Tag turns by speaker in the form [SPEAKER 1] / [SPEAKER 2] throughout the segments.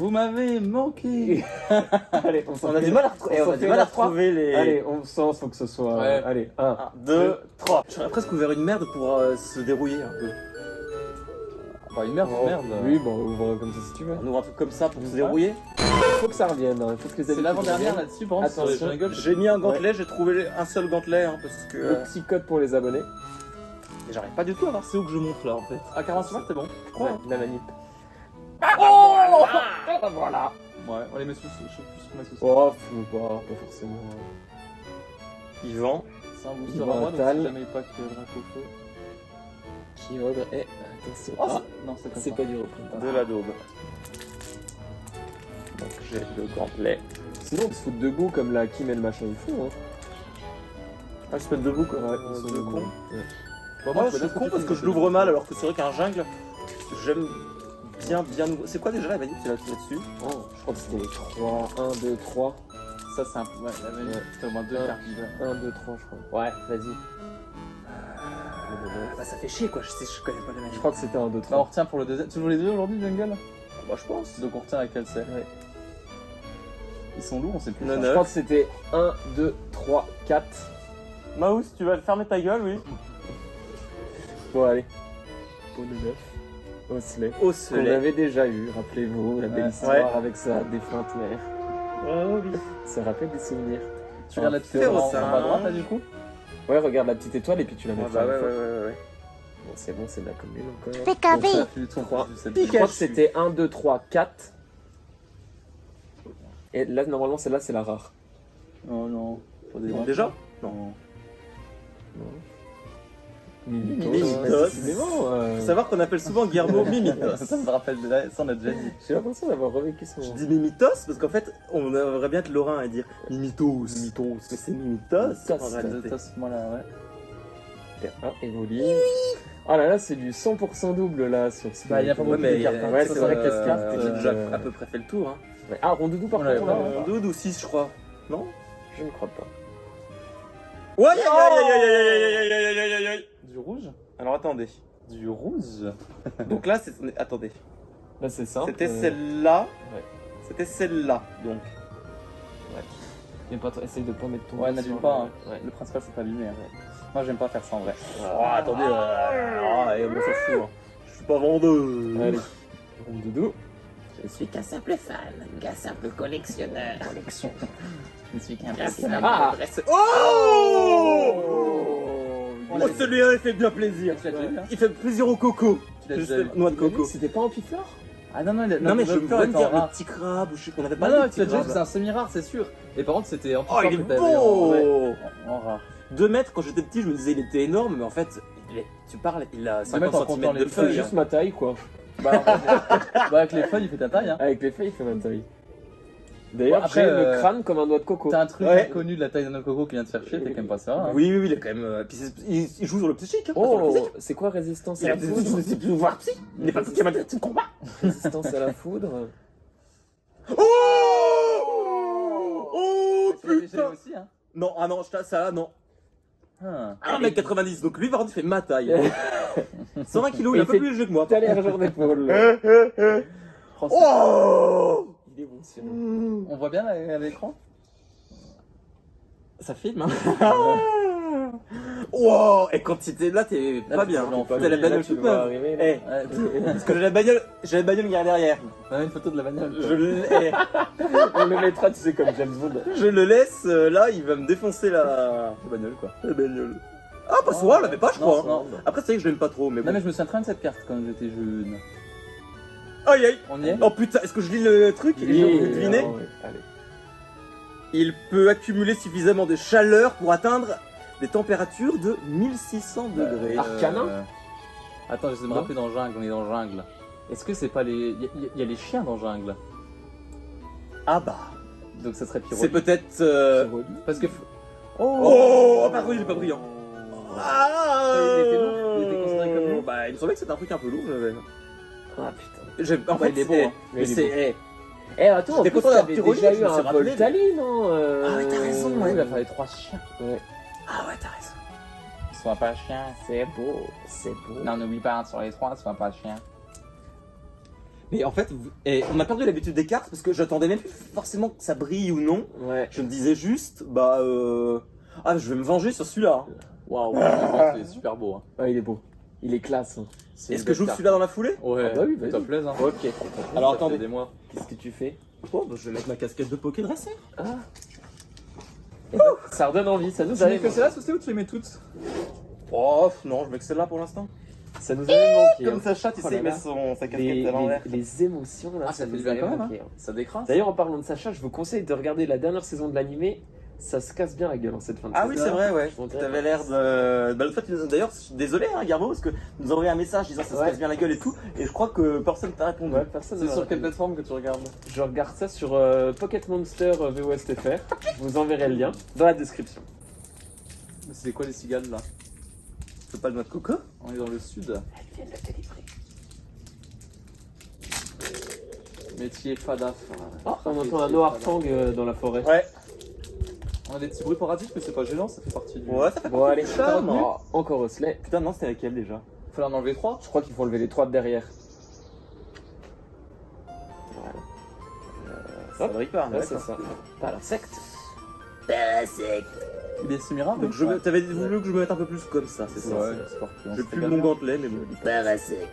[SPEAKER 1] Vous m'avez manqué.
[SPEAKER 2] Allez,
[SPEAKER 3] On a du mal à retrouver les...
[SPEAKER 2] Allez, on sens, faut que ce soit...
[SPEAKER 1] Ouais.
[SPEAKER 2] Allez, 1,
[SPEAKER 3] 1, 2, 3. J'aurais presque ouvert une merde pour se dérouiller un peu.
[SPEAKER 1] Bah, une merde, merde.
[SPEAKER 2] Oui, bon, ouvre comme ça si tu veux.
[SPEAKER 3] On ouvre un truc comme ça pour se dérouiller.
[SPEAKER 2] Faut que ça revienne, hein. Faut que les
[SPEAKER 1] C'est
[SPEAKER 2] habitudes
[SPEAKER 1] l'avant-dernière
[SPEAKER 2] reviennent.
[SPEAKER 1] là-dessus, par contre, sur les
[SPEAKER 2] Attention.
[SPEAKER 1] jungles.
[SPEAKER 3] J'ai mis un gantelet, j'ai trouvé un seul gantelet hein, parce que
[SPEAKER 2] Le petit code pour les abonnés.
[SPEAKER 3] j'arrive pas du tout à voir c'est où que je monte là en fait.
[SPEAKER 1] Ah, 45, c'est bon.
[SPEAKER 3] Je crois.
[SPEAKER 2] Ouais, la manip.
[SPEAKER 1] Oh
[SPEAKER 2] Voilà.
[SPEAKER 1] Ouais, on les met sous, je sais plus ce qu'on met sous ça.
[SPEAKER 2] Oh, faut pas forcément.
[SPEAKER 3] Yvan.
[SPEAKER 1] C'est un booster
[SPEAKER 2] Ils
[SPEAKER 1] à
[SPEAKER 2] vont
[SPEAKER 1] moi, donc
[SPEAKER 2] Atal.
[SPEAKER 1] si jamais pas que drac au feu.
[SPEAKER 2] Kyogre et... Attention.
[SPEAKER 1] Oh,
[SPEAKER 2] Ah,
[SPEAKER 1] non, c'est comme
[SPEAKER 2] c'est
[SPEAKER 1] ça.
[SPEAKER 2] pas du repris.
[SPEAKER 3] De la daube. Donc j'ai le gantelet.
[SPEAKER 2] Sinon, on peut se foutre debout comme la Kim et le machin ils font. Hein.
[SPEAKER 3] Ah, je se mettre debout quoi.
[SPEAKER 2] Ouais,
[SPEAKER 3] ils sont
[SPEAKER 2] deux
[SPEAKER 3] deux cons.
[SPEAKER 2] Ouais.
[SPEAKER 1] Bon,
[SPEAKER 3] Moi
[SPEAKER 1] moi,
[SPEAKER 3] je suis con parce que je l'ouvre mal alors que c'est vrai qu'un jungle, j'aime bien ouvrir. C'est quoi déjà la manip c'est là-dessus?
[SPEAKER 2] Oh, je crois que c'était 3, 1, 2, 3.
[SPEAKER 1] Ça, c'est un peu. Ouais, la manip,
[SPEAKER 2] Ouais.
[SPEAKER 1] t'as au moins 2
[SPEAKER 2] Ouais.
[SPEAKER 1] cartes déjà.
[SPEAKER 2] 1, 2, 3, je crois. Ouais, vas-y.
[SPEAKER 3] Bah ça fait chier quoi, je connais pas la manip.
[SPEAKER 2] Je crois que c'était 1, 2,
[SPEAKER 1] Bah, on
[SPEAKER 2] 3.
[SPEAKER 1] retient pour le deuxième. Tu veux les deux aujourd'hui, Jungle?
[SPEAKER 3] Bah je pense.
[SPEAKER 1] Donc on retient laquelle c'est.
[SPEAKER 2] Ouais.
[SPEAKER 1] Ils sont lourds, on sait plus.
[SPEAKER 3] Non,
[SPEAKER 1] ça.
[SPEAKER 3] non.
[SPEAKER 2] Je crois que c'était 1, 2, 3, 4.
[SPEAKER 3] Maus, tu vas fermer ta gueule, oui.
[SPEAKER 2] Bon, allez. Pot de 9. Osley.
[SPEAKER 3] Au
[SPEAKER 2] Qu'on
[SPEAKER 3] soleil.
[SPEAKER 2] avait déjà eu, rappelez-vous, la belle
[SPEAKER 1] Ouais.
[SPEAKER 2] histoire
[SPEAKER 3] Ouais.
[SPEAKER 2] avec sa défunte mère.
[SPEAKER 3] Oh oui.
[SPEAKER 2] Ça rappelle des souvenirs.
[SPEAKER 1] Tu regardes la petite étoile en bas à droite là du coup?
[SPEAKER 2] Ouais, regarde la petite étoile et puis tu la mets
[SPEAKER 3] Ah bah
[SPEAKER 2] fin
[SPEAKER 3] ouais,
[SPEAKER 2] à la
[SPEAKER 3] ouais,
[SPEAKER 2] fois.
[SPEAKER 3] ouais, ouais.
[SPEAKER 2] Bon, c'est bon, c'est de la commune encore.
[SPEAKER 1] Donc
[SPEAKER 4] Pikachu.
[SPEAKER 1] ça fait ton 3.
[SPEAKER 2] Je crois que c'était 1, 2, 3, 4. Et là, normalement, celle-là, c'est la rare.
[SPEAKER 1] Oh non. Faut des
[SPEAKER 3] Bon, déjà
[SPEAKER 1] Non.
[SPEAKER 2] Mimitos.
[SPEAKER 3] Mimitos.
[SPEAKER 2] Décidément,
[SPEAKER 3] Faut savoir qu'on appelle souvent Guillermo Mimitos.
[SPEAKER 1] Ça me rappelle de là, ça on a déjà dit.
[SPEAKER 2] J'ai l'impression d'avoir revécu son...
[SPEAKER 3] Je dis Mimitos parce qu'en fait, on aimerait bien être Lorrain et dire Mimitos. Mimitos. Mais c'est Mimitos.
[SPEAKER 2] Mimitos.
[SPEAKER 3] en réalité.
[SPEAKER 1] Moi là, ouais.
[SPEAKER 2] Ah, Evoli. Oh là là, c'est du 100% double là sur ce.
[SPEAKER 1] Bah, il y a pas
[SPEAKER 3] Ouais,
[SPEAKER 1] beaucoup
[SPEAKER 3] mais
[SPEAKER 1] de cartes. hein.
[SPEAKER 2] ouais,
[SPEAKER 1] Ça,
[SPEAKER 2] c'est
[SPEAKER 1] ça
[SPEAKER 2] vrai
[SPEAKER 1] va
[SPEAKER 2] que
[SPEAKER 1] être
[SPEAKER 2] cette
[SPEAKER 1] carte.
[SPEAKER 2] carte,
[SPEAKER 3] J'ai déjà
[SPEAKER 2] Euh,
[SPEAKER 3] à peu près fait le tour. Hein.
[SPEAKER 2] Ouais. Ah, Rondoudou par
[SPEAKER 1] On
[SPEAKER 2] contre,
[SPEAKER 1] l'avait
[SPEAKER 2] là,
[SPEAKER 1] pas.
[SPEAKER 2] hein.
[SPEAKER 3] 12 ou 6, je crois. Non?
[SPEAKER 2] Je ne crois pas.
[SPEAKER 3] Ouais, aïe, aïe, aïe, aïe, aïe, aïe, aïe, aïe, aïe, aïe.
[SPEAKER 1] Du rouge?
[SPEAKER 3] Alors attendez.
[SPEAKER 1] Du rouge?
[SPEAKER 3] Donc là, c'est. Attendez.
[SPEAKER 2] Là, c'est simple.
[SPEAKER 3] C'était celle-là.
[SPEAKER 2] Ouais.
[SPEAKER 3] C'était celle-là. Donc.
[SPEAKER 2] Mais pas trop, essaye de pas mettre ton.
[SPEAKER 1] Ouais,
[SPEAKER 2] doigt
[SPEAKER 1] n'abîme
[SPEAKER 2] sur
[SPEAKER 1] pas.
[SPEAKER 2] le-
[SPEAKER 1] Hein.
[SPEAKER 2] Ouais.
[SPEAKER 1] Le principal c'est pas abîmer. Hein. Moi j'aime pas faire ça en vrai.
[SPEAKER 3] Oh, attendez. On s'en fout. Hein. Je suis pas vendeur.
[SPEAKER 2] Allez. Rondoudou.
[SPEAKER 4] Je suis qu'un simple fan, qu'un simple collectionneur.
[SPEAKER 2] Collection.
[SPEAKER 1] Je ne suis qu'un
[SPEAKER 4] Qu'un simple
[SPEAKER 2] Ah.
[SPEAKER 4] dresseur.
[SPEAKER 3] Oh!
[SPEAKER 2] Oh,
[SPEAKER 3] Oh, celui-là, il fait bien plaisir.
[SPEAKER 1] Tu l'as déjà vu, hein?
[SPEAKER 3] Il fait plaisir au coco.
[SPEAKER 1] Tu l'as déjà
[SPEAKER 3] Juste
[SPEAKER 1] vu.
[SPEAKER 3] noix de coco.
[SPEAKER 2] C'était pas en pifleur?
[SPEAKER 1] Ah non, non,
[SPEAKER 3] Non, mais je
[SPEAKER 1] veux
[SPEAKER 3] veux dire le petit crabe. Ou je sais qu'on avait pas
[SPEAKER 1] Non, non,
[SPEAKER 3] le
[SPEAKER 1] tu l'as
[SPEAKER 3] petit
[SPEAKER 1] déjà vu, c'est
[SPEAKER 3] crabe.
[SPEAKER 1] un semi-rare, c'est sûr. Et par contre, c'était en
[SPEAKER 3] Oh, il est
[SPEAKER 1] que t'avais en,
[SPEAKER 3] beau!
[SPEAKER 1] en rare.
[SPEAKER 3] 2 mètres, quand j'étais petit, je me disais il était énorme, mais en fait, tu parles, il a
[SPEAKER 1] 2 mètres en
[SPEAKER 3] 50
[SPEAKER 1] comptant
[SPEAKER 3] cm de
[SPEAKER 1] les
[SPEAKER 2] C'est
[SPEAKER 3] feuilles.
[SPEAKER 1] feuilles,
[SPEAKER 2] juste ma taille quoi.
[SPEAKER 1] Bah, en fait, bah, avec les feuilles, il fait ta taille. Hein.
[SPEAKER 2] Avec les feuilles, il fait ma taille. D'ailleurs,
[SPEAKER 1] Bon, après,
[SPEAKER 2] j'ai le crâne comme un doigt de coco.
[SPEAKER 1] T'as un truc
[SPEAKER 3] Ouais.
[SPEAKER 1] connu de la taille d'un autre coco qui vient de faire chier, t'es quand même pas ça. Hein.
[SPEAKER 3] Oui, oui, oui, il est quand même. Puis il joue sur le psychique, hein, pas sur le
[SPEAKER 2] Oh,
[SPEAKER 3] physique.
[SPEAKER 2] c'est quoi résistance
[SPEAKER 3] Il
[SPEAKER 2] à
[SPEAKER 3] a
[SPEAKER 2] la
[SPEAKER 3] des
[SPEAKER 2] foudre?
[SPEAKER 3] pouvoirs psy. Il n'est pas psy, il a de combat.
[SPEAKER 2] Résistance à la foudre.
[SPEAKER 3] Oh! Oh
[SPEAKER 1] Tu l'as déjà
[SPEAKER 3] putain!
[SPEAKER 1] vu aussi, hein.
[SPEAKER 3] Non, ah non, ça, non.
[SPEAKER 1] Ah.
[SPEAKER 3] 1m90, donc lui, par contre, il fait ma taille. 120 kilos, il est un peu
[SPEAKER 2] fait-
[SPEAKER 3] plus léger que moi.
[SPEAKER 2] T'as l'air genre d'épaule.
[SPEAKER 1] Franchement,
[SPEAKER 3] Oh!
[SPEAKER 2] Il est émotionnant.
[SPEAKER 1] on voit bien à l'écran.
[SPEAKER 3] Ça filme, hein? Wow! Et quand t'es là, t'es
[SPEAKER 1] Là,
[SPEAKER 3] pas
[SPEAKER 1] tu
[SPEAKER 3] bien.
[SPEAKER 1] peux l'enfumer.
[SPEAKER 3] T'as la bagnole
[SPEAKER 2] Là, tu
[SPEAKER 3] toute
[SPEAKER 2] le vois
[SPEAKER 3] neuve.
[SPEAKER 2] arriver, là.
[SPEAKER 3] Eh,
[SPEAKER 1] Ouais,
[SPEAKER 3] parce que j'ai la bagnole qui est derrière.
[SPEAKER 1] on a une photo de la bagnole.
[SPEAKER 3] Je le,
[SPEAKER 2] On le mettra, tu sais, comme James Bond.
[SPEAKER 3] je le laisse, là, il va me défoncer la bagnole, quoi. La bagnole. Ah, pas souvent, on l'avait pas, je
[SPEAKER 1] Non,
[SPEAKER 3] crois. hein.
[SPEAKER 1] non.
[SPEAKER 3] Après, c'est vrai que je l'aime pas trop, mais
[SPEAKER 1] Non,
[SPEAKER 3] bon.
[SPEAKER 1] mais je me souviens très bien de cette carte quand j'étais jeune.
[SPEAKER 3] Aïe aïe!
[SPEAKER 1] On y est?
[SPEAKER 3] Oh putain, est-ce que je lis le truc et j'ai envie de deviner?
[SPEAKER 2] Ah ouais, allez.
[SPEAKER 3] Il peut accumuler suffisamment de chaleur pour atteindre des températures de 1600 degrés.
[SPEAKER 2] Arcana
[SPEAKER 1] Attends, j'essaie de me
[SPEAKER 2] Non.
[SPEAKER 1] rappeler dans Jungle, on est dans Jungle. Est-ce que c'est pas les. Il y a les chiens dans Jungle.
[SPEAKER 3] Ah bah.
[SPEAKER 1] Donc ça serait Pyro.
[SPEAKER 3] C'est peut-être.
[SPEAKER 2] Pyroli.
[SPEAKER 1] Parce que.
[SPEAKER 3] Oh, par contre, il est pas brillant. Ah!
[SPEAKER 1] Il était lourd, il était considéré comme lourd.
[SPEAKER 3] Bah, il me semblait que c'était un truc un peu lourd, j'avais.
[SPEAKER 2] Ah putain.
[SPEAKER 3] En
[SPEAKER 1] Ouais,
[SPEAKER 3] fait,
[SPEAKER 1] il est beau,
[SPEAKER 3] c'est-
[SPEAKER 1] hein.
[SPEAKER 3] mais
[SPEAKER 2] Il est
[SPEAKER 3] c'est.
[SPEAKER 2] Eh, attends, en
[SPEAKER 3] J'étais
[SPEAKER 2] plus,
[SPEAKER 3] content d'avoir
[SPEAKER 2] t'avais
[SPEAKER 3] Pyroli,
[SPEAKER 2] déjà
[SPEAKER 3] je
[SPEAKER 2] eu
[SPEAKER 3] me suis
[SPEAKER 2] un
[SPEAKER 3] rappelé.
[SPEAKER 2] Voltali, non
[SPEAKER 3] Ah ouais, t'as raison,
[SPEAKER 1] Oui,
[SPEAKER 3] ouais.
[SPEAKER 1] il va falloir 3 chiens.
[SPEAKER 2] Ouais.
[SPEAKER 3] Ah ouais, t'as raison.
[SPEAKER 1] Sois pas chien.
[SPEAKER 2] C'est beau, c'est beau.
[SPEAKER 1] Non, n'oublie pas, sur les 3, sois pas chien.
[SPEAKER 3] Mais en fait, on a perdu l'habitude des cartes parce que j'attendais même plus forcément que ça brille ou non.
[SPEAKER 2] Ouais.
[SPEAKER 3] Je me disais juste, ah, je vais me venger sur celui-là. Hein.
[SPEAKER 1] Waouh, il est super beau. Hein.
[SPEAKER 2] Ah, il est beau. Il est classe. Hein.
[SPEAKER 1] C'est
[SPEAKER 3] Est-ce
[SPEAKER 1] une
[SPEAKER 3] que
[SPEAKER 1] belle
[SPEAKER 3] j'ouvre
[SPEAKER 1] carte.
[SPEAKER 3] celui-là dans la foulée?
[SPEAKER 1] Ouais,
[SPEAKER 2] Ah bah oui, vas-y.
[SPEAKER 1] fais-toi plaisir. Hein.
[SPEAKER 3] Ok.
[SPEAKER 1] Alors
[SPEAKER 3] Alors attendez.
[SPEAKER 1] moi.
[SPEAKER 2] Qu'est-ce que tu fais?
[SPEAKER 3] Oh, je vais mettre ma casquette de Poké Dresser.
[SPEAKER 2] Ah. Ça redonne envie, ça nous
[SPEAKER 1] Tu mets
[SPEAKER 2] avait
[SPEAKER 1] que celle-là, Saucé, ou tu les mets toutes?
[SPEAKER 3] Oh, non, je mets que celle-là pour l'instant.
[SPEAKER 2] Ça nous avait manqué.
[SPEAKER 3] Comme
[SPEAKER 2] hein.
[SPEAKER 3] Sacha, tu
[SPEAKER 2] Oh
[SPEAKER 3] sais,
[SPEAKER 2] là
[SPEAKER 3] il met
[SPEAKER 2] là.
[SPEAKER 3] sa casquette à l'envers.
[SPEAKER 2] Les émotions là,
[SPEAKER 1] Ah, ça fait
[SPEAKER 2] nous
[SPEAKER 1] du bien
[SPEAKER 2] avait
[SPEAKER 1] quand même,
[SPEAKER 2] manqué, hein.
[SPEAKER 1] Ça décrase.
[SPEAKER 2] D'ailleurs, en parlant de Sacha, je vous conseille de regarder la dernière saison de l'animé. Ça se casse bien la gueule en cette fin de
[SPEAKER 3] Ah
[SPEAKER 2] saison.
[SPEAKER 3] oui, c'est vrai, ouais.
[SPEAKER 2] Je m'en dirais
[SPEAKER 3] T'avais
[SPEAKER 2] pas.
[SPEAKER 3] l'air de. Bah, d'ailleurs, je suis désolé, hein, Garbo, parce que tu nous as envoyé un message disant ça se
[SPEAKER 2] Ouais.
[SPEAKER 3] passe bien la gueule et tout, et je crois que personne t'a répondu.
[SPEAKER 2] Ouais, personne
[SPEAKER 1] C'est
[SPEAKER 2] ne
[SPEAKER 1] sur
[SPEAKER 2] m'a
[SPEAKER 1] quelle
[SPEAKER 2] répondu.
[SPEAKER 1] plateforme que tu regardes?
[SPEAKER 2] Je regarde ça sur Pocket Monster VOSTFR. Je vous enverrai le lien dans la description.
[SPEAKER 1] C'est quoi les cigales là?
[SPEAKER 3] C'est pas le noix de coco?
[SPEAKER 1] On est dans le sud.
[SPEAKER 2] Elle vient de la délivrer.
[SPEAKER 1] Métier Fadaf.
[SPEAKER 2] Oh, on entend un Noirfang dans la forêt.
[SPEAKER 3] Ouais.
[SPEAKER 1] On a des petits bruits sporadiques, mais c'est pas gênant, ça fait partie du.
[SPEAKER 3] Ouais, ça fait
[SPEAKER 2] Bon, allez,
[SPEAKER 3] charme.
[SPEAKER 2] oh, encore Osley.
[SPEAKER 3] Putain, non, c'était laquelle déjà?
[SPEAKER 1] Fallait en enlever 3.
[SPEAKER 2] Je crois qu'il faut lever les 3 de derrière.
[SPEAKER 3] Ça brille pas,
[SPEAKER 2] Ouais, c'est ça. Pas l'insecte.
[SPEAKER 4] Parasect.
[SPEAKER 1] Il est semi-rare.
[SPEAKER 3] Donc t'avais voulu que je me mette un peu plus comme ça, c'est ça.
[SPEAKER 1] Ouais, c'est parti.
[SPEAKER 3] J'ai plus mon gantelet, mais bon.
[SPEAKER 4] Parasect.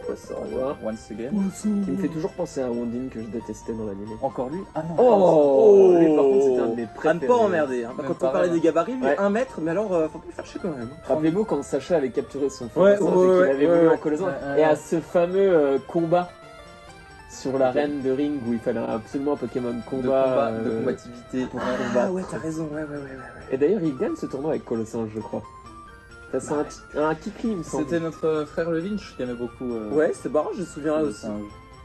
[SPEAKER 3] Quoi ça?
[SPEAKER 1] Once again.
[SPEAKER 2] Qui me fait toujours penser à Wondin que je détestais dans l'anime.
[SPEAKER 1] Encore lui? Ah non.
[SPEAKER 2] Oh, lui par contre c'était un de mes
[SPEAKER 3] À
[SPEAKER 2] préférés.
[SPEAKER 3] ne pas emmerder. Hein.
[SPEAKER 1] Même
[SPEAKER 3] Quand on
[SPEAKER 1] pareil,
[SPEAKER 3] parlait
[SPEAKER 1] hein.
[SPEAKER 3] des gabarits, lui,
[SPEAKER 2] Ouais.
[SPEAKER 3] 1 mètre, mais alors faut plus le faire chier quand même.
[SPEAKER 2] Rappelez-vous quand Sacha avait capturé son
[SPEAKER 3] Ouais,
[SPEAKER 2] fils
[SPEAKER 3] ouais,
[SPEAKER 2] et qu'il
[SPEAKER 3] ouais,
[SPEAKER 2] avait
[SPEAKER 3] ouais,
[SPEAKER 2] voulu
[SPEAKER 3] ouais.
[SPEAKER 2] en Colossal.
[SPEAKER 1] Ouais, ouais.
[SPEAKER 2] Et à ce fameux combat sur l'arène de ring où il fallait absolument un Pokémon combat.
[SPEAKER 1] De combativité.
[SPEAKER 2] pour
[SPEAKER 3] Ah
[SPEAKER 2] combattre.
[SPEAKER 3] ouais, t'as raison, ouais.
[SPEAKER 2] Et d'ailleurs il gagne ce tournoi avec Colossal, je crois. C'est un Kikli, il me semble.
[SPEAKER 1] C'était notre frère le Lynch qui aimait beaucoup.
[SPEAKER 3] Ouais, c'est barrant, je me souviens là
[SPEAKER 1] le
[SPEAKER 3] aussi.
[SPEAKER 1] singe.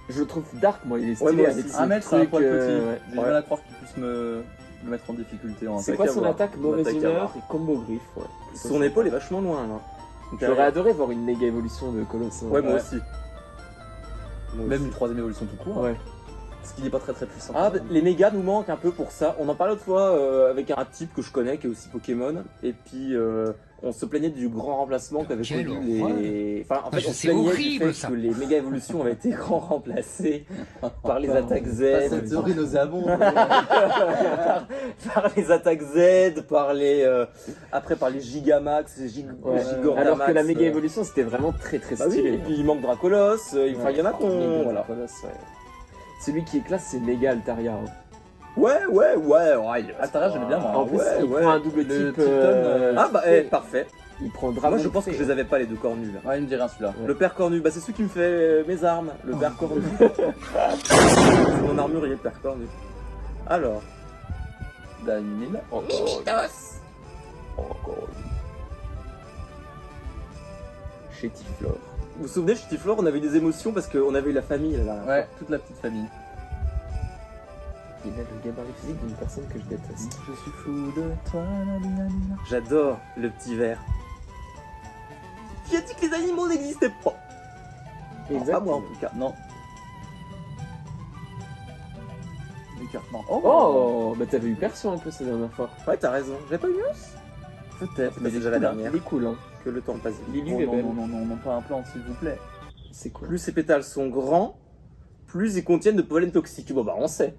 [SPEAKER 2] Je le trouve dark, moi, il est
[SPEAKER 3] Ouais,
[SPEAKER 2] stylé
[SPEAKER 3] moi
[SPEAKER 2] avec
[SPEAKER 3] aussi.
[SPEAKER 2] ses
[SPEAKER 1] Un mètre, c'est un
[SPEAKER 2] trucs,
[SPEAKER 1] poil petit.
[SPEAKER 2] ouais.
[SPEAKER 1] J'ai du mal à croire qu'il puisse me mettre en difficulté en
[SPEAKER 2] C'est
[SPEAKER 3] attaque
[SPEAKER 2] quoi
[SPEAKER 3] à
[SPEAKER 2] son
[SPEAKER 3] voir.
[SPEAKER 2] attaque? Mauvaise
[SPEAKER 3] Attaque à
[SPEAKER 2] humeur
[SPEAKER 3] voir.
[SPEAKER 2] et combo griffe, ouais.
[SPEAKER 3] Son épaule est vachement loin là. Donc,
[SPEAKER 2] J'aurais adoré voir une méga évolution de Colossal.
[SPEAKER 3] Ouais, moi
[SPEAKER 1] Ouais.
[SPEAKER 3] aussi. Moi
[SPEAKER 1] Même
[SPEAKER 3] aussi.
[SPEAKER 1] une troisième évolution tout court.
[SPEAKER 2] Ouais.
[SPEAKER 1] Parce qu'il n'est pas très puissant.
[SPEAKER 3] Ah, bah, les mégas nous manquent un peu pour ça. On en parlait l'autre fois avec un type que je connais qui est aussi Pokémon. Et puis on se plaignait du grand remplacement qu'avaient
[SPEAKER 5] Quelle
[SPEAKER 3] connu
[SPEAKER 5] horreur.
[SPEAKER 3] les. Enfin, en fait, on se
[SPEAKER 5] C'est
[SPEAKER 3] plaignait du
[SPEAKER 5] horrible,
[SPEAKER 3] fait
[SPEAKER 5] ça.
[SPEAKER 3] que les méga évolutions avaient été grand remplacées par les
[SPEAKER 1] Pardon.
[SPEAKER 3] attaques Z.
[SPEAKER 1] Pas cette théorie nauséabonde.
[SPEAKER 3] par les attaques Z, par les. Après, par les Gigamax, les
[SPEAKER 2] Ouais.
[SPEAKER 3] Gigantamax.
[SPEAKER 2] Alors que la méga évolution c'était vraiment très
[SPEAKER 3] Bah oui,
[SPEAKER 2] stylé.
[SPEAKER 3] et puis il manque Dracolos. Enfin, il y en a qu'on. Voilà.
[SPEAKER 2] Celui qui est classe c'est méga Altaria. hein.
[SPEAKER 3] Ouais.
[SPEAKER 1] Altara, j'aimais bien moi.
[SPEAKER 2] En plus
[SPEAKER 3] ouais,
[SPEAKER 2] il
[SPEAKER 3] ouais.
[SPEAKER 2] prend un double
[SPEAKER 1] Le
[SPEAKER 2] type.
[SPEAKER 1] Tipton,
[SPEAKER 3] Ah bah, parfait.
[SPEAKER 2] Il prend Dragon.
[SPEAKER 3] Moi je pense que je les avais pas les deux cornus là.
[SPEAKER 1] Ouais, il me dirait un celui-là.
[SPEAKER 3] Le père cornu, bah c'est celui qui me fait mes armes, le père cornu. C'est mon armurier, le père cornu. Alors,
[SPEAKER 1] Danil.
[SPEAKER 4] Mimitos.
[SPEAKER 2] Chétiflore.
[SPEAKER 3] vous vous souvenez, chez Tiflor, on avait eu des émotions parce qu'on avait eu la famille là.
[SPEAKER 1] Ouais, toute la petite famille.
[SPEAKER 2] Il a le gabarit physique d'une personne que je déteste.
[SPEAKER 1] Je suis fou de toi, nanana.
[SPEAKER 3] J'adore le petit verre. Qui a dit que les animaux n'existaient pas? Pas moi en tout cas.
[SPEAKER 1] Non. Écartement.
[SPEAKER 2] Oh, bah t'avais eu perso un peu ces dernières fois.
[SPEAKER 3] Ouais, t'as raison. J'avais pas eu mieux?
[SPEAKER 1] Peut-être,
[SPEAKER 3] Mais déjà la dernière.
[SPEAKER 2] Il est cool, hein.
[SPEAKER 3] Que le temps passe vite.
[SPEAKER 2] Lily
[SPEAKER 1] Non,
[SPEAKER 2] est
[SPEAKER 1] non,
[SPEAKER 2] belle.
[SPEAKER 1] non, pas un plan, s'il vous plaît.
[SPEAKER 2] C'est cool.
[SPEAKER 3] Plus ces pétales sont grands, plus ils contiennent de pollen toxique. Bon bah on sait.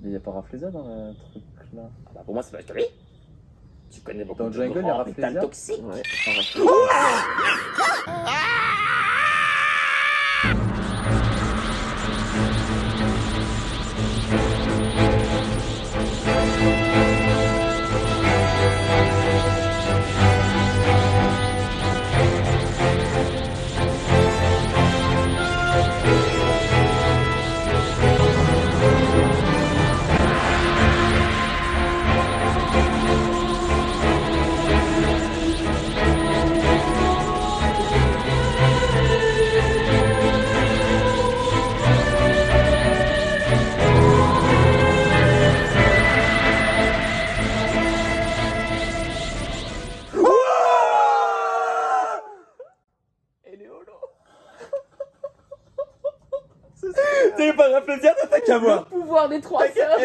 [SPEAKER 1] Il n'y a pas Rafflesia dans le truc là.
[SPEAKER 3] Ah bah pour moi ça doit être lui. Tu connais beaucoup
[SPEAKER 1] Dans
[SPEAKER 3] de
[SPEAKER 1] Jungle, il y a
[SPEAKER 3] grands
[SPEAKER 1] Rafflesia.
[SPEAKER 3] pétales toxiques.
[SPEAKER 2] Ouais.
[SPEAKER 3] T'es pas Rafflesia, t'as qu'à voir.
[SPEAKER 2] Pouvoir des trois sœurs.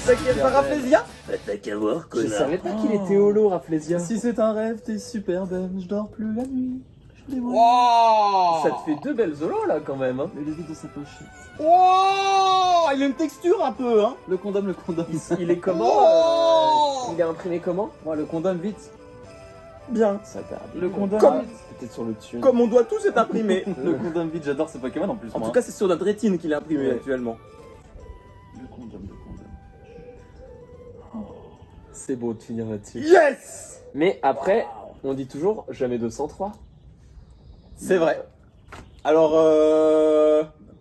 [SPEAKER 3] T'as pas Rafflesia?
[SPEAKER 4] T'as qu'à voir,
[SPEAKER 2] Je
[SPEAKER 4] connard.
[SPEAKER 2] savais pas qu'il était holo, Rafflesia.
[SPEAKER 1] Si c'est un rêve, t'es super belle, je dors plus la nuit.
[SPEAKER 3] Wow.
[SPEAKER 2] Ça te fait 2 belles zolos là quand même. Hein.
[SPEAKER 1] Il est vide dans sa poche.
[SPEAKER 3] Wow. Il a une texture un peu, hein.
[SPEAKER 1] Le condom.
[SPEAKER 2] Il est comment
[SPEAKER 3] Oh.
[SPEAKER 2] Il est imprimé comment?
[SPEAKER 1] Ouais, le condom vite.
[SPEAKER 3] Bien.
[SPEAKER 2] Ça t'a
[SPEAKER 1] Le condom
[SPEAKER 3] Comme-
[SPEAKER 1] vite.
[SPEAKER 2] peut-être sur le dessus.
[SPEAKER 3] Comme on doit tous être imprimés.
[SPEAKER 1] Le condom vite, j'adore ce Pokémon en plus.
[SPEAKER 3] En
[SPEAKER 1] moi.
[SPEAKER 3] tout cas, c'est sur notre rétine qu'il est imprimé
[SPEAKER 2] Ouais.
[SPEAKER 3] actuellement.
[SPEAKER 1] Le condom.
[SPEAKER 2] C'est beau de finir là-dessus.
[SPEAKER 3] Yes.
[SPEAKER 2] Mais après, on dit toujours jamais 203.
[SPEAKER 3] C'est vrai. Alors,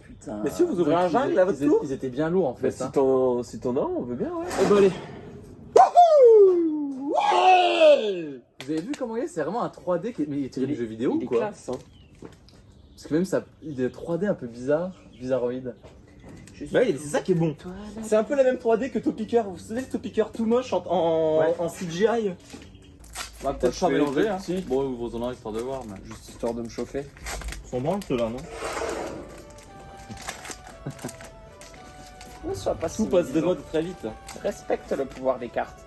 [SPEAKER 1] Putain.
[SPEAKER 3] Messieurs, vous ouvrez un jungle à votre tour?
[SPEAKER 1] Ils étaient bien lourds en
[SPEAKER 2] Bah,
[SPEAKER 1] fait. hein.
[SPEAKER 2] si t'en as un, on veut bien, ouais.
[SPEAKER 1] Oh bah allez.
[SPEAKER 3] Ouais.
[SPEAKER 1] Vous avez vu comment il est? C'est vraiment un 3D qui est... Mais il est tiré du jeu vidéo
[SPEAKER 2] Il
[SPEAKER 1] ou
[SPEAKER 2] est
[SPEAKER 1] quoi?
[SPEAKER 2] classe, hein.
[SPEAKER 1] Parce que même ça, il est 3D un peu bizarre, bizarroïde.
[SPEAKER 3] Bah oui, c'est ça qui est bon. C'est un peu la même 3D que Topicker. Vous savez le Topicker tout moche en CGI?
[SPEAKER 1] On va
[SPEAKER 2] peut-être
[SPEAKER 1] pas
[SPEAKER 2] pas
[SPEAKER 1] mélanger.
[SPEAKER 2] mélanger,
[SPEAKER 1] Hein.
[SPEAKER 2] hein.
[SPEAKER 1] Bon, ouvrons-en un histoire de voir. Mais...
[SPEAKER 2] Juste histoire de me chauffer.
[SPEAKER 3] Ils sont branles ceux-là, non?
[SPEAKER 2] Ne sois pas
[SPEAKER 3] Tout passe de mode très vite.
[SPEAKER 2] Respecte le pouvoir des cartes.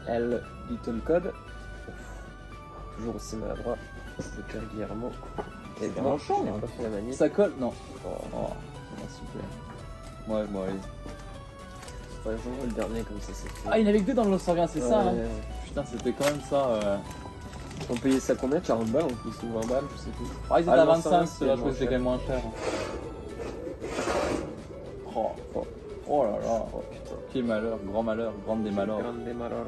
[SPEAKER 2] L, Little Code. Toujours aussi maladroit. Le père Guillermo. Et
[SPEAKER 3] vraiment chaud,
[SPEAKER 2] il a
[SPEAKER 3] hein.
[SPEAKER 2] pas fait la manip.
[SPEAKER 1] Ça colle? Non.
[SPEAKER 2] Oh,
[SPEAKER 1] Oh, s'il vous plaît. Ouais, bon, allez.
[SPEAKER 2] ouais, je vois le dernier comme ça, c'est fait.
[SPEAKER 1] Ah, il n'y en avait que deux dans le Lost Orient, c'est ça hein.
[SPEAKER 2] Ouais.
[SPEAKER 1] Putain, c'était quand même ça.
[SPEAKER 2] On payait ça combien? 40 balles en plus, ou 20 balles, je sais plus.
[SPEAKER 1] Ah, ils étaient
[SPEAKER 2] Ah,
[SPEAKER 1] à
[SPEAKER 2] non,
[SPEAKER 1] 25,
[SPEAKER 2] ça,
[SPEAKER 1] ceux-là, je crois que c'était quand même moins cher. Oh là là,
[SPEAKER 2] Oh putain.
[SPEAKER 1] quel malheur, grande des malheurs.
[SPEAKER 2] Grande malheur.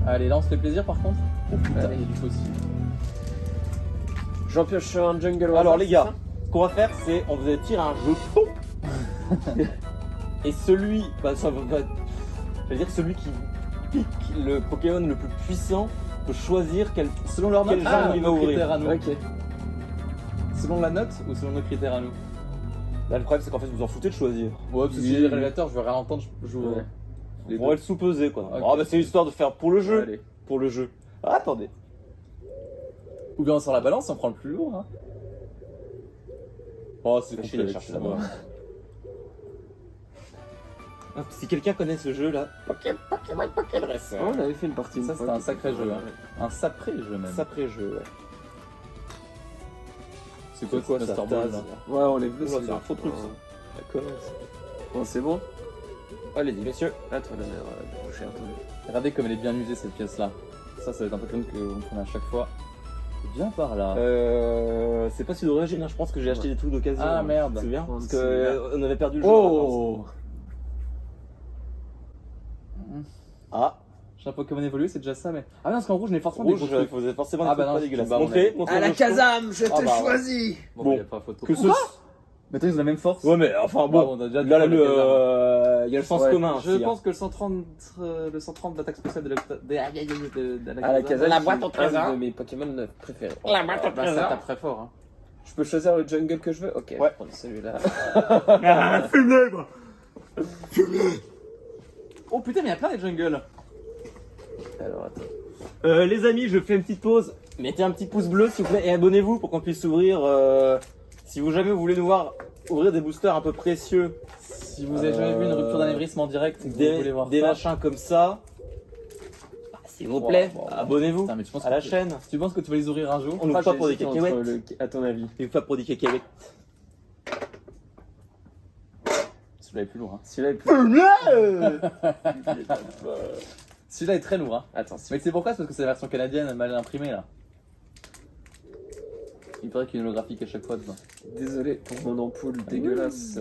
[SPEAKER 1] Allez, là on se fait plaisir par contre. Oh putain,
[SPEAKER 2] Allez.
[SPEAKER 1] il y a du fossile.
[SPEAKER 2] J'en pioche sur un jungle au
[SPEAKER 3] Alors
[SPEAKER 2] hasard,
[SPEAKER 3] les
[SPEAKER 2] c'est
[SPEAKER 3] gars,
[SPEAKER 2] ça
[SPEAKER 3] ce qu'on va faire, c'est on vous tire un jeu. Et celui, bah, ça va, je veux dire celui qui pique le Pokémon le plus puissant peut choisir
[SPEAKER 1] Selon leur note,
[SPEAKER 3] quel jungle il va
[SPEAKER 1] nos
[SPEAKER 3] ouvrir.
[SPEAKER 1] critères à nous.
[SPEAKER 2] Ok.
[SPEAKER 1] Selon la note ou selon nos critères à nous?
[SPEAKER 3] Là le problème c'est qu'en fait vous en foutez de choisir.
[SPEAKER 1] Ouais, parce que si j'ai les révélateurs, je veux rien entendre, je joue.
[SPEAKER 2] Ouais.
[SPEAKER 1] Les
[SPEAKER 3] On pourrait
[SPEAKER 1] deux.
[SPEAKER 3] le sous-peser quoi.
[SPEAKER 1] Ok.
[SPEAKER 3] Ah bah c'est histoire de faire pour le jeu.
[SPEAKER 1] Allez.
[SPEAKER 3] Pour le jeu. Ah, attendez.
[SPEAKER 1] Ou bien on sort la balance, on prend le plus lourd. Hein. Oh, c'est
[SPEAKER 3] Facile à
[SPEAKER 1] complexe.
[SPEAKER 3] chercher là-bas. Ah, si quelqu'un connaît ce jeu là,
[SPEAKER 4] Pokémon Pokédresseur.
[SPEAKER 2] Ah, on avait fait une partie. une
[SPEAKER 1] Ça,
[SPEAKER 2] fois
[SPEAKER 1] c'était un
[SPEAKER 2] qui-
[SPEAKER 1] sacré jeu. Hein. Un sapré jeu même.
[SPEAKER 3] sacré jeu. Ouais.
[SPEAKER 1] C'est quoi,
[SPEAKER 3] quoi,
[SPEAKER 1] ce
[SPEAKER 3] ça,
[SPEAKER 1] Master Ball
[SPEAKER 3] Taz
[SPEAKER 1] là?
[SPEAKER 2] Ouais, on lève le
[SPEAKER 3] Oula, c'est un faux truc, ça.
[SPEAKER 2] D'accord. Bon, c'est bon.
[SPEAKER 3] Allez-y messieurs.
[SPEAKER 2] À toi l'honneur de boucher un peu.
[SPEAKER 1] Regardez comme elle est bien usée cette pièce là. Ça va être un Pokémon qu'on prend à chaque fois. Viens par là.
[SPEAKER 3] C'est pas si d'origine, hein. Je pense que j'ai acheté des trucs d'occasion.
[SPEAKER 1] Ah,
[SPEAKER 3] hein.
[SPEAKER 1] merde.
[SPEAKER 3] Tu te souviens?
[SPEAKER 2] Oh,
[SPEAKER 3] Parce
[SPEAKER 2] celui-là.
[SPEAKER 3] qu'on avait perdu le jeu.
[SPEAKER 1] Oh,
[SPEAKER 3] Ah,
[SPEAKER 1] j'ai un Pokémon évolué, c'est déjà ça, mais. Ah non, parce qu'en rouge, on est forcément des
[SPEAKER 3] rouge,
[SPEAKER 1] gros
[SPEAKER 3] il
[SPEAKER 1] trucs.
[SPEAKER 3] faisait forcément
[SPEAKER 1] Ah
[SPEAKER 3] des
[SPEAKER 1] bah
[SPEAKER 3] trucs
[SPEAKER 1] non,
[SPEAKER 3] pas dégueulasses.
[SPEAKER 1] bah, on
[SPEAKER 3] Montrez,
[SPEAKER 1] est-
[SPEAKER 3] montrez
[SPEAKER 4] À la
[SPEAKER 3] vos cheveux.
[SPEAKER 4] Kazam, je
[SPEAKER 1] Ah
[SPEAKER 4] te
[SPEAKER 1] bah ouais.
[SPEAKER 4] choisis.
[SPEAKER 1] Bon,
[SPEAKER 3] Bon.
[SPEAKER 1] il n'y a pas photo.
[SPEAKER 3] Que ce...
[SPEAKER 1] Mais attends, ils ont la même force.
[SPEAKER 3] Ouais mais enfin
[SPEAKER 1] Ah,
[SPEAKER 3] bon.
[SPEAKER 1] on a déjà dit
[SPEAKER 3] Là,
[SPEAKER 1] quoi, le Kazam.
[SPEAKER 3] il y a le sens
[SPEAKER 2] Ouais,
[SPEAKER 3] commun.
[SPEAKER 1] Je
[SPEAKER 3] aussi, hein.
[SPEAKER 1] pense que le 130 d'attaque spéciale de la
[SPEAKER 2] À la Kazan,
[SPEAKER 4] La boîte au
[SPEAKER 2] un
[SPEAKER 4] trésor.
[SPEAKER 2] de mes Pokémon préférés.
[SPEAKER 4] La boîte au
[SPEAKER 1] Bah, ça
[SPEAKER 4] trésor.
[SPEAKER 1] tape très fort. Hein.
[SPEAKER 2] Je peux choisir le jungle que je veux? Ok,
[SPEAKER 3] Ouais.
[SPEAKER 2] je vais prendre celui-là.
[SPEAKER 3] Ah, fumez quoi.
[SPEAKER 1] Oh putain, mais il y a plein de jungles.
[SPEAKER 2] Alors attends.
[SPEAKER 3] Les amis, je fais une petite pause. Mettez un petit pouce bleu s'il vous plaît et abonnez-vous pour qu'on puisse s'ouvrir. Si vous jamais vous voulez nous voir ouvrir des boosters un peu précieux,
[SPEAKER 1] Si vous avez jamais vu une rupture d'anévrisme en direct, et que vous voulez voir
[SPEAKER 3] des
[SPEAKER 1] ça.
[SPEAKER 3] machins comme ça,
[SPEAKER 4] S'il vous plaît.
[SPEAKER 1] Bon,
[SPEAKER 3] abonnez-vous
[SPEAKER 1] Putain, mais tu penses
[SPEAKER 3] à la
[SPEAKER 1] que-
[SPEAKER 3] chaîne.
[SPEAKER 1] Tu penses que tu vas les ouvrir un jour?
[SPEAKER 3] On ouvre pas pour des
[SPEAKER 2] J'hésite entre
[SPEAKER 3] cacahuètes.
[SPEAKER 2] À ton avis.
[SPEAKER 3] On ouvre pas pour des cacahuètes.
[SPEAKER 1] Celui-là est plus lourd. Hein.
[SPEAKER 2] Celui-là est plus.
[SPEAKER 1] Celui-là est très lourd. Hein.
[SPEAKER 2] Attends,
[SPEAKER 1] Mais tu sais pourquoi? C'est parce que c'est la version canadienne mal imprimée là. Il paraît qu'il y a une holographique à chaque fois dedans.
[SPEAKER 2] désolé pour mon ampoule dégueulasse.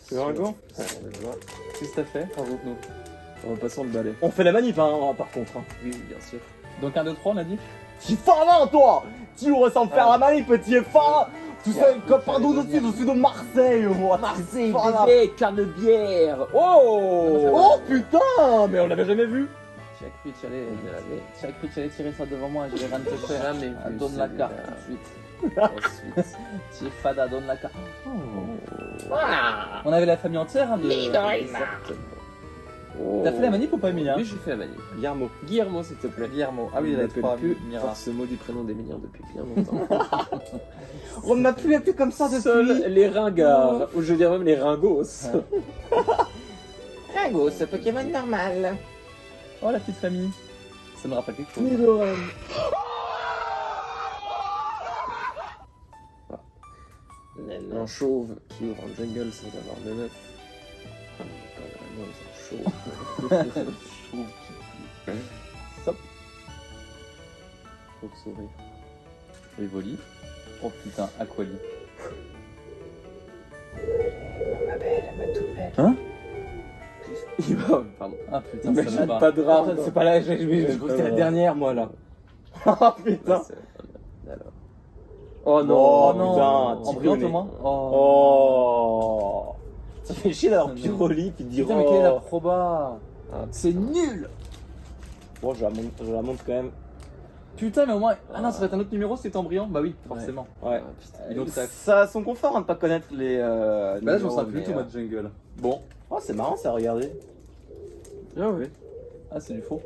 [SPEAKER 3] Tu veux un gant?
[SPEAKER 1] Qu'est-ce que t'as fait? Raconte-nous.
[SPEAKER 2] En passant le balai.
[SPEAKER 3] On fait la manip hein, par contre. Hein.
[SPEAKER 2] Oui, bien sûr.
[SPEAKER 1] Donc 1, 2, 3 on a dit?
[SPEAKER 3] Tu es fort toi. Tu ressembles faire la manip, tu es fort. Tu sais, copain d'où je suis de Marseille, moi.
[SPEAKER 2] Marseille,
[SPEAKER 3] Voilà.
[SPEAKER 2] bébé, canne de bière. Oh!
[SPEAKER 3] Oh putain, mais on l'avait jamais vu.
[SPEAKER 1] Tu as cru que tu allais tirer ça devant moi et je vais rien te faire.
[SPEAKER 2] Jamais vu
[SPEAKER 1] Ah, donne la
[SPEAKER 2] celui-là.
[SPEAKER 1] carte tout de suite.
[SPEAKER 2] Ensuite.
[SPEAKER 1] Tu es fada, donne la carte.
[SPEAKER 4] Voilà.
[SPEAKER 1] On avait la famille entière hein, de...
[SPEAKER 4] Leader.
[SPEAKER 2] Exactement.
[SPEAKER 1] T'as fait la manip ou pas Emilia?
[SPEAKER 2] Oui, j'ai fait la manip.
[SPEAKER 3] Guillermo.
[SPEAKER 2] Guillermo, s'il te plaît.
[SPEAKER 1] Guillermo. Ah oui,
[SPEAKER 2] il
[SPEAKER 1] il a
[SPEAKER 2] n'appelle
[SPEAKER 1] 3
[SPEAKER 2] plus
[SPEAKER 1] Mira.
[SPEAKER 2] par ce mot du prénom d'Emilien depuis bien longtemps.
[SPEAKER 3] On n'a plus appelé comme ça depuis.
[SPEAKER 2] Seuls les ringards, ou je veux dire même les ringos.
[SPEAKER 4] Ringo, ce Pokémon normal.
[SPEAKER 1] Oh la petite famille. Ça me rappelle quelque chose.
[SPEAKER 2] Nidoran. Un chauve qui ouvre un jungle sans avoir de neuf. Pas vraiment, c'est un chauve.
[SPEAKER 1] Stop. Faut sourire. Evoli. Oh putain, Aquali.
[SPEAKER 4] Ma belle, ma toute belle.
[SPEAKER 1] Hein?
[SPEAKER 2] Il va, pardon.
[SPEAKER 1] Ah putain,
[SPEAKER 2] Imagine
[SPEAKER 1] ça va
[SPEAKER 2] pas de rare.
[SPEAKER 3] C'est pas là, je crois que c'était la dernière, moi, là. Ah putain.
[SPEAKER 2] Alors. Oh non,
[SPEAKER 3] Oh,
[SPEAKER 1] non.
[SPEAKER 3] putain,
[SPEAKER 1] En brillant,
[SPEAKER 3] Ticoli.
[SPEAKER 1] Thomas.
[SPEAKER 3] Oh. Ça fait chier d'avoir Pyroli puis de dire
[SPEAKER 1] Putain, mais quelle est la
[SPEAKER 3] oh.
[SPEAKER 1] proba? C'est nul!
[SPEAKER 3] Bon, je la monte quand même.
[SPEAKER 1] Putain, mais au moins. Ah non, ça va être un autre numéro si c'était en brillant? Bah oui, forcément.
[SPEAKER 3] Ouais.
[SPEAKER 1] Et donc,
[SPEAKER 3] Ça a son confort hein, de pas connaître les.
[SPEAKER 1] Bah là, je m'en
[SPEAKER 3] numéros,
[SPEAKER 1] souviens plus
[SPEAKER 3] mais,
[SPEAKER 1] du tout, mode jungle. Bon.
[SPEAKER 3] Oh, c'est marrant ça, regardez.
[SPEAKER 2] Ah oui.
[SPEAKER 1] Ah, c'est du faux.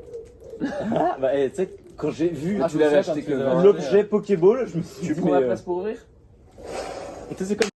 [SPEAKER 3] Ah, bah, tu sais, quand j'ai vu
[SPEAKER 1] Ah, tu l'avais acheté que
[SPEAKER 3] l'objet Pokéball, je me suis dit,
[SPEAKER 1] Tu prends
[SPEAKER 3] mais,
[SPEAKER 1] la place pour ouvrir?
[SPEAKER 3] tu sais, c'est comme